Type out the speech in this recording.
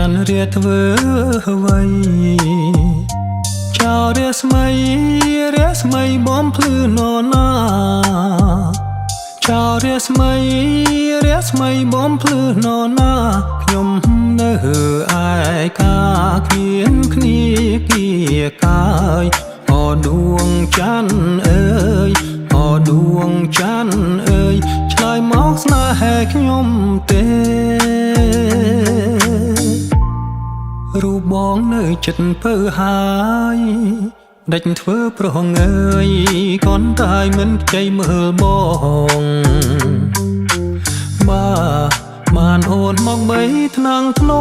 នរៀតធ្វើអ្វីចោលរាស្មីបំភ្លឺនរណាចោលរាស្មីបំភ្លឺនរណាខ្ញុំនៅឯកាគ្មានគ្នាគៀកាយអដួងច័ន្ទអើយអដួងច័ន្ទអើយឆ្លើយមកស្នេហ៍ខ្ញុំទេរូបបងនៅចិត្តពើហើយដេចធ្វើប្រងើយកូនតាយមិនខ្ចីមើលបងបានអូនមកបីថ្នាំងធ្ន